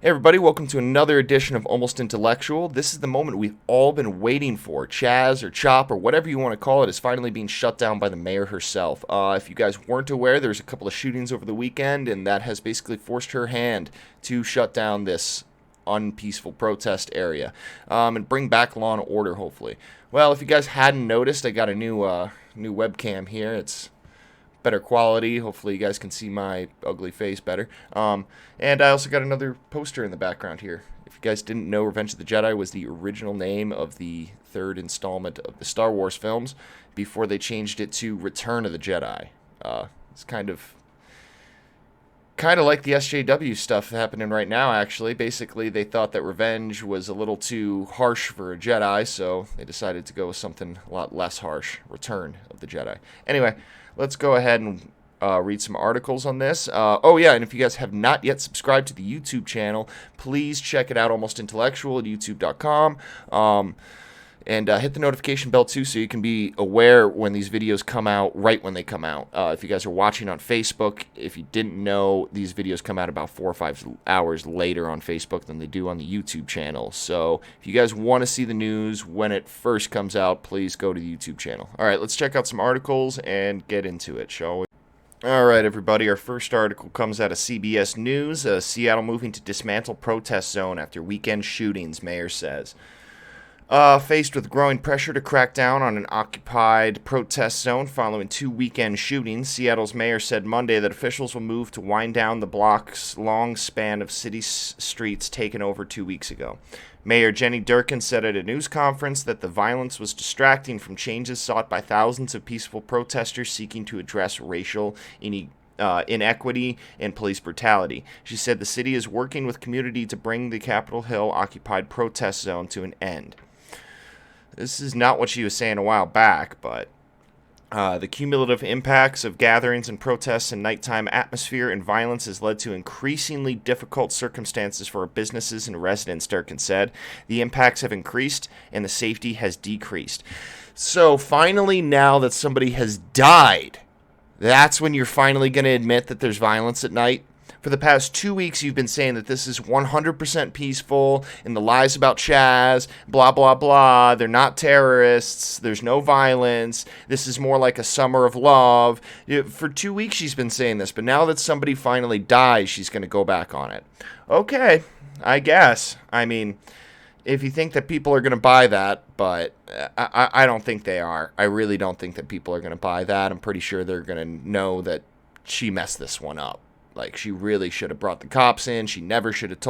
Hey everybody, welcome to another edition of Almost Intellectual. This is the moment we've all been waiting for. CHAZ or CHOP or whatever you want to call it is finally being shut down by the mayor herself. If you guys weren't aware, there's a couple of shootings over the weekend, and that has basically forced her hand to shut down this unpeaceful protest area and bring back law and order, hopefully. Well, if you guys hadn't noticed, I got a new webcam here. It's better quality. Hopefully you guys can see my ugly face better. And I also got another poster in the background here. If you guys didn't know, Revenge of the Jedi was the original name of the third installment of the Star Wars films before they changed it to Return of the Jedi. It's kind of like the SJW stuff happening right now, actually. Basically, they thought that Revenge was a little too harsh for a Jedi, so they decided to go with something a lot less harsh, Return of the Jedi. Anyway, let's go ahead and read some articles on this. Oh, yeah, and if you guys have not yet subscribed to the YouTube channel, please check it out, Almost Intellectual at youtube.com. And hit the notification bell, too, so you can be aware when these videos come out, right when they come out. If you guys are watching on Facebook, if you didn't know, these videos come out about 4 or 5 hours later on Facebook than they do on the YouTube channel. So if you guys want to see the news when it first comes out, please go to the YouTube channel. All right, let's check out some articles and get into it, shall we? All right, everybody, our first article comes out of CBS News. Seattle moving to dismantle protest zone after weekend shootings, mayor says. Faced with growing pressure to crack down on an occupied protest zone following 2 weekend shootings, Seattle's mayor said Monday that officials will move to wind down the block's long span of city streets taken over 2 weeks ago. Mayor Jenny Durkin said at a news conference that the violence was distracting from changes sought by thousands of peaceful protesters seeking to address racial inequity and police brutality. She said the city is working with community to bring the Capitol Hill occupied protest zone to an end. This is not what she was saying a while back, but the cumulative impacts of gatherings and protests and nighttime atmosphere and violence has led to increasingly difficult circumstances for our businesses and residents, Durkin said. The impacts have increased and the safety has decreased. So finally, now that somebody has died, that's when you're finally going to admit that there's violence at night. For the past 2 weeks, you've been saying that this is 100% peaceful, and the lies about CHAZ, blah, blah, blah, they're not terrorists, there's no violence, this is more like a summer of love. For 2 weeks, she's been saying this, but now that somebody finally dies, she's going to go back on it. Okay, I guess. I mean, if you think that people are going to buy that, but I don't think they are. I really don't think that people are going to buy that. I'm pretty sure they're going to know that she messed this one up. Like, she really should have brought the cops in. She never should have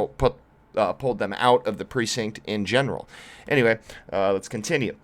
pulled them out of the precinct in general. Anyway, let's continue.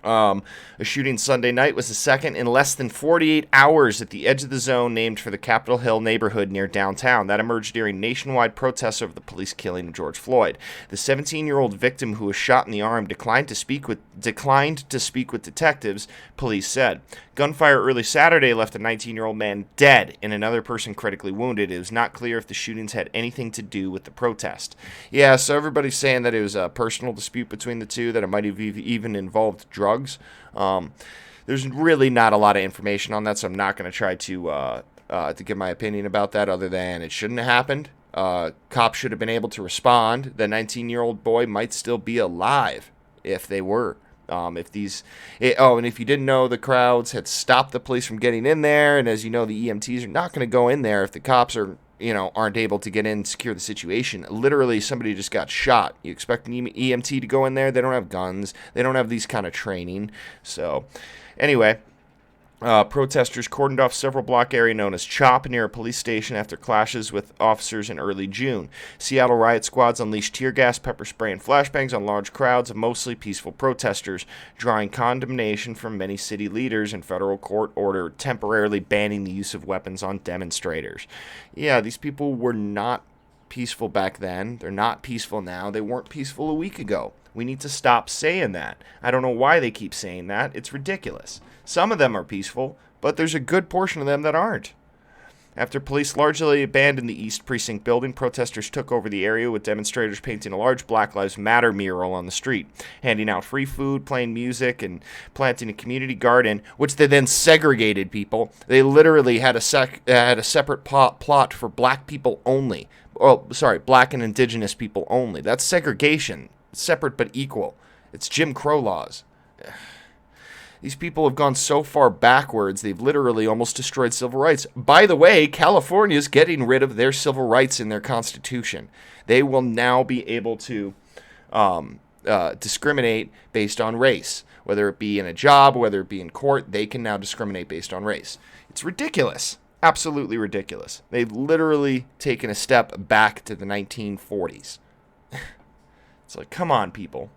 A shooting Sunday night was the second in less than 48 hours at the edge of the zone named for the Capitol Hill neighborhood near downtown. That emerged during nationwide protests over the police killing of George Floyd. The 17-year-old victim who was shot in the arm declined to speak with detectives, police said. Gunfire early Saturday left a 19-year-old man dead and another person critically wounded. It was not clear if the shootings had anything to do with the protest. Yeah, so everybody's saying that it was a personal dispute between the two, that it might have even involved drugs. There's really not a lot of information on that, so I'm not going to try to give my opinion about that other than it shouldn't have happened. Cops should have been able to respond. The 19-year-old boy might still be alive if they were. And if you didn't know, the crowds had stopped the police from getting in there, and as you know, the EMTs are not going to go in there if the cops aren't able to get in and secure the situation. Literally, somebody just got shot. You expect an EMT to go in there? They don't have guns. They don't have these kind of training. So, anyway, protesters cordoned off several block area known as CHOP near a police station after clashes with officers in early June. Seattle riot squads unleashed tear gas, pepper spray, and flashbangs on large crowds of mostly peaceful protesters, drawing condemnation from many city leaders and federal court order temporarily banning the use of weapons on demonstrators. Yeah, these people were not peaceful back then. They're not peaceful now. They weren't peaceful a week ago. We need to stop saying that. I don't know why they keep saying that. It's ridiculous. Some of them are peaceful, but there's a good portion of them that aren't. After police largely abandoned the East Precinct building, protesters took over the area with demonstrators painting a large Black Lives Matter mural on the street, handing out free food, playing music, and planting a community garden, which they then segregated people. They literally had a separate plot for black people only. oh, sorry, black and indigenous people only. That's segregation, separate but equal. It's Jim Crow laws. These people have gone so far backwards, they've literally almost destroyed civil rights. By the way, California's getting rid of their civil rights in their constitution. They will now be able to discriminate based on race. Whether it be in a job, whether it be in court, they can now discriminate based on race. It's ridiculous. Absolutely ridiculous. They've literally taken a step back to the 1940s. It's like, come on, people.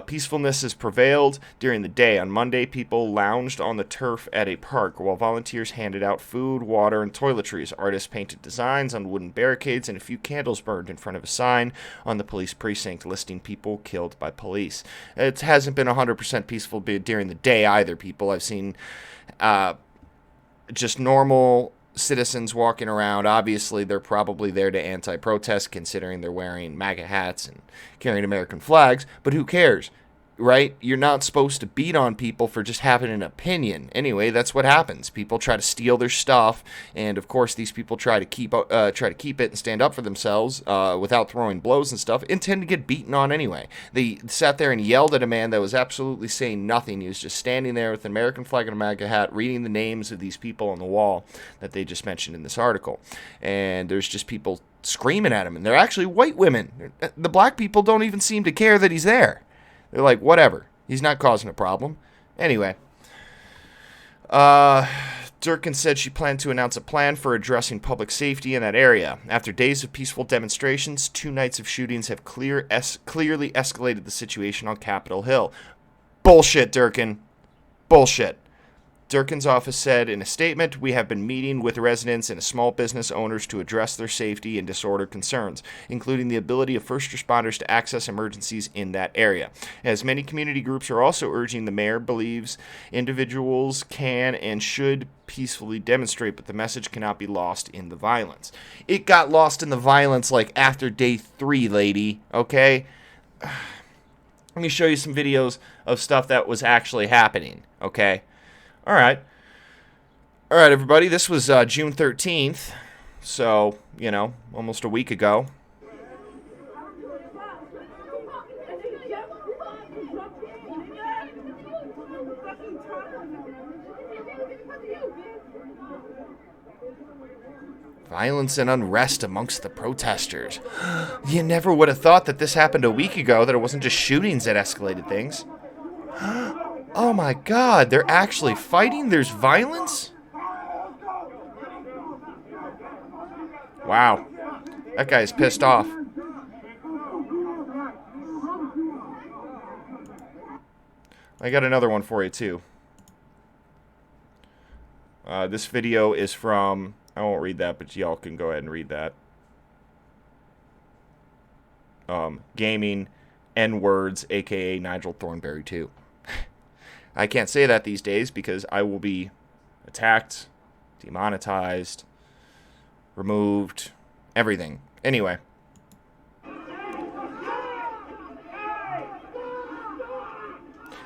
Peacefulness has prevailed during the day. On Monday, people lounged on the turf at a park while volunteers handed out food, water, and toiletries. Artists painted designs on wooden barricades, and a few candles burned in front of a sign on the police precinct listing people killed by police. It hasn't been 100% peaceful during the day either, people. I've seen just normal citizens walking around. Obviously, they're probably there to anti-protest, considering they're wearing MAGA hats and carrying American flags. But who cares, right? You're not supposed to beat on people for just having an opinion. Anyway, that's what happens. People try to steal their stuff, and of course, these people try to keep it and stand up for themselves without throwing blows and stuff, and tend to get beaten on anyway. They sat there and yelled at a man that was absolutely saying nothing. He was just standing there with an American flag and a MAGA hat, reading the names of these people on the wall that they just mentioned in this article. And there's just people screaming at him, and they're actually white women. The black people don't even seem to care that he's there. They're like, whatever. He's not causing a problem. Anyway. Durkin said she planned to announce a plan for addressing public safety in that area. After days of peaceful demonstrations, 2 nights of shootings have clearly escalated the situation on Capitol Hill. Bullshit, Durkin. Bullshit. Durkin's office said in a statement, "We have been meeting with residents and small business owners to address their safety and disorder concerns, including the ability of first responders to access emergencies in that area. As many community groups are also urging, the mayor believes individuals can and should peacefully demonstrate, but the message cannot be lost in the violence." It got lost in the violence like after day 3, lady, okay? Let me show you some videos of stuff that was actually happening, okay? All right, everybody, this was June 13th, so, you know, almost a week ago. Violence and unrest amongst the protesters. You never would have thought that this happened a week ago, that it wasn't just shootings that escalated things. Oh my God, they're actually fighting? There's violence? Wow. That guy's pissed off. I got another one for you, too. This video is from... I won't read that, but y'all can go ahead and read that. Gaming N-words, a.k.a. Nigel Thornberry, too. I can't say that these days because I will be attacked, demonetized, removed, everything. Anyway.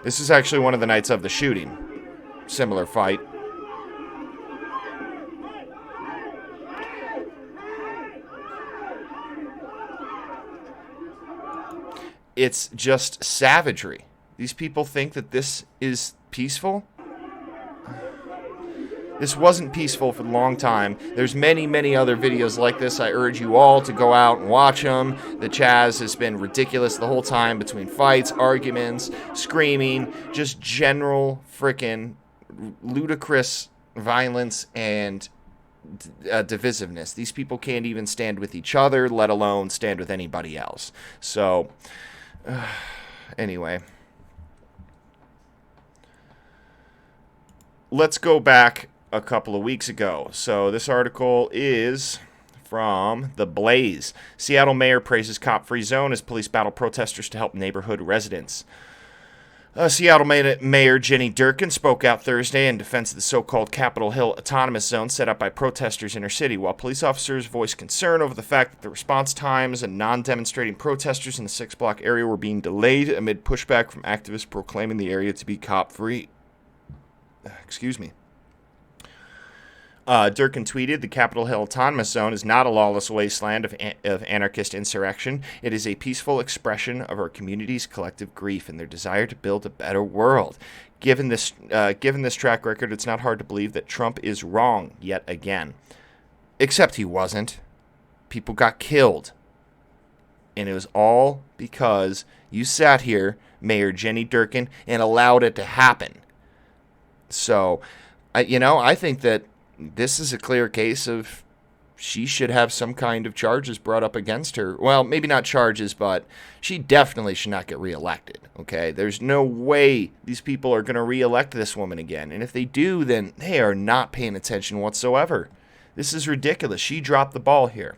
This is actually one of the nights of the shooting. Similar fight. It's just savagery. These people think that this is peaceful? This wasn't peaceful for a long time. There's many, many other videos like this. I urge you all to go out and watch them. The CHAZ has been ridiculous the whole time, between fights, arguments, screaming, just general frickin' ludicrous violence and divisiveness. These people can't even stand with each other, let alone stand with anybody else. So, anyway. Let's go back a couple of weeks ago. So this article is from The Blaze. Seattle mayor praises cop-free zone as police battle protesters to help neighborhood residents. Seattle Mayor Jenny Durkin spoke out Thursday in defense of the so-called Capitol Hill Autonomous Zone set up by protesters in her city, while police officers voiced concern over the fact that the response times and non-demonstrating protesters in the 6-block area were being delayed amid pushback from activists proclaiming the area to be cop-free. Excuse me. Durkin tweeted, "The Capitol Hill Autonomous Zone is not a lawless wasteland of anarchist insurrection. It is a peaceful expression of our community's collective grief and their desire to build a better world. Given this track record, it's not hard to believe that Trump is wrong yet again." Except he wasn't. People got killed. And it was all because you sat here, Mayor Jenny Durkin, and allowed it to happen. So, I think that this is a clear case of she should have some kind of charges brought up against her. Well, maybe not charges, but she definitely should not get reelected, okay? There's no way these people are going to reelect this woman again. And if they do, then they are not paying attention whatsoever. This is ridiculous. She dropped the ball here.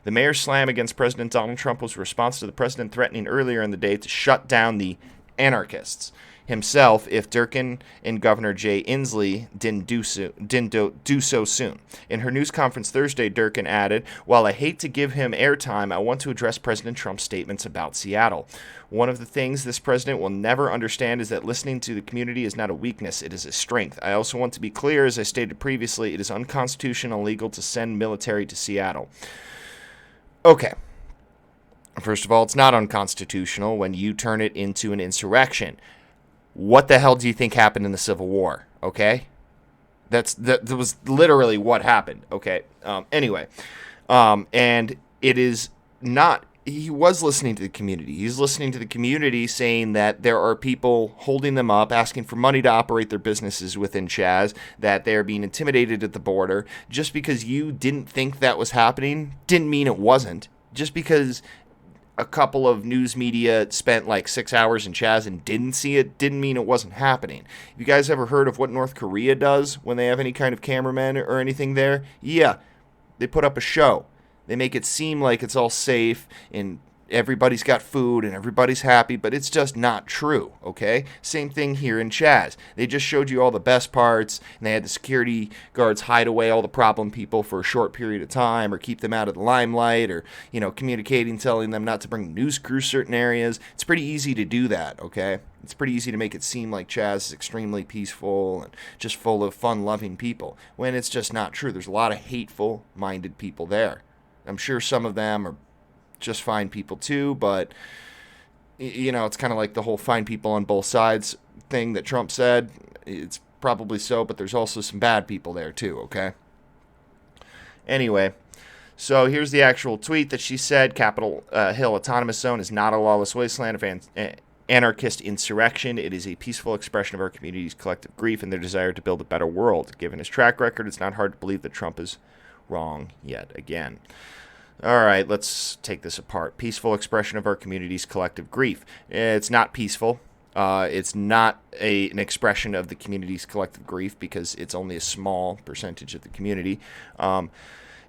The mayor's slam against President Donald Trump was a response to the president threatening earlier in the day to shut down the anarchists himself if Durkin and Governor Jay Inslee didn't do so soon. In her news conference Thursday, Durkin added, "While I hate to give him airtime, I want to address President Trump's statements about Seattle. One of the things this president will never understand is that listening to the community is not a weakness, it is a strength. I also want to be clear, as I stated previously, it is unconstitutional and illegal to send military to Seattle." Okay. First of all, it's not unconstitutional when you turn it into an insurrection. What the hell do you think happened in the Civil War? Okay? That was literally what happened. Okay? Anyway. And it is not... He was listening to the community. He's listening to the community saying that there are people holding them up, asking for money to operate their businesses within CHAZ, that they're being intimidated at the border. Just because you didn't think that was happening didn't mean it wasn't. Just because a couple of news media spent like 6 hours in CHAZ and didn't see it didn't mean it wasn't happening. Have you guys ever heard of what North Korea does when they have any kind of cameramen or anything there? Yeah, they put up a show. They make it seem like it's all safe and everybody's got food and everybody's happy, but it's just not true, okay? Same thing here in CHAZ. They just showed you all the best parts, and they had the security guards hide away all the problem people for a short period of time or keep them out of the limelight or, communicating, telling them not to bring news crews certain areas. It's pretty easy to do that, okay? It's pretty easy to make it seem like CHAZ is extremely peaceful and just full of fun-loving people, when it's just not true. There's a lot of hateful-minded people there. I'm sure some of them are just fine people too, but it's kind of like the whole fine people on both sides thing that Trump said. It's probably so, but there's also some bad people there too, okay? Anyway, so here's the actual tweet that she said. Capitol Hill Autonomous Zone is not a lawless wasteland of anarchist insurrection. It is a peaceful expression of our community's collective grief and their desire to build a better world. Given his track record, it's not hard to believe that Trump is wrong yet again. All right, let's take this apart. Peaceful expression of our community's collective grief. It's not peaceful. It's not an expression of the community's collective grief because it's only a small percentage of the community.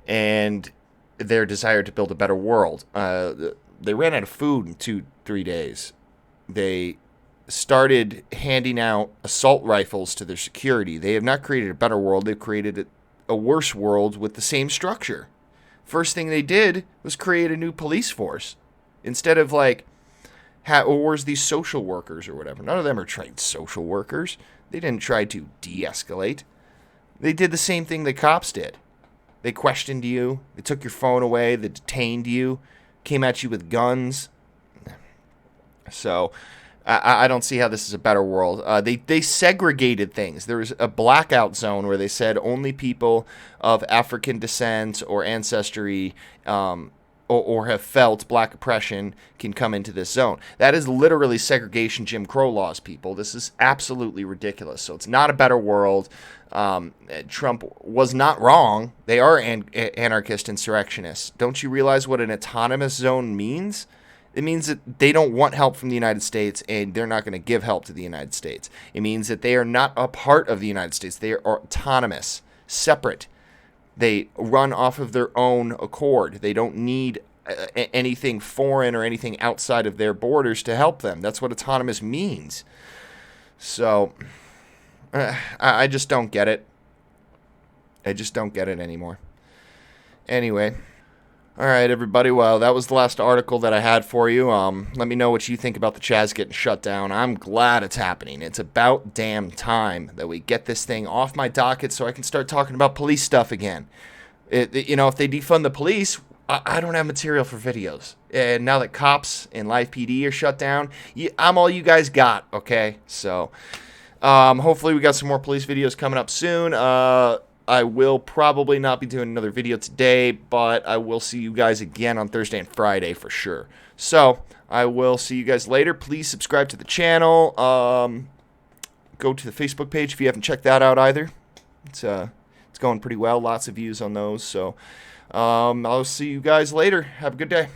And their desire to build a better world. They ran out of food in 2-3 days. They started handing out assault rifles to their security. They have not created a better world. They've created a worse world with the same structure. First thing they did was create a new police force. Instead of where's these social workers or whatever? None of them are trained social workers. They didn't try to de-escalate. They did the same thing the cops did. They questioned you. They took your phone away. They detained you. Came at you with guns. So I don't see how this is a better world. They segregated things. There was a blackout zone where they said only people of African descent or ancestry or have felt black oppression can come into this zone. That is literally segregation Jim Crow laws, people. This is absolutely ridiculous. So it's not a better world. Trump was not wrong. They are anarchist insurrectionists. Don't you realize what an autonomous zone means? It means that they don't want help from the United States, and they're not going to give help to the United States. It means that they are not a part of the United States. They are autonomous, separate. They run off of their own accord. They don't need anything foreign or anything outside of their borders to help them. That's what autonomous means. So, I just don't get it. I just don't get it anymore. Anyway. All right, everybody. Well, that was the last article that I had for you. Let me know what you think about the CHAZ getting shut down. I'm glad it's happening. It's about damn time that we get this thing off my docket so I can start talking about police stuff again. If they defund the police, I don't have material for videos. And now that cops and Live PD are shut down, I'm all you guys got, okay? So, hopefully we got some more police videos coming up soon. I will probably not be doing another video today, but I will see you guys again on Thursday and Friday for sure. So, I will see you guys later. Please subscribe to the channel. Go to the Facebook page if you haven't checked that out either. It's going pretty well. Lots of views on those. So, I'll see you guys later. Have a good day.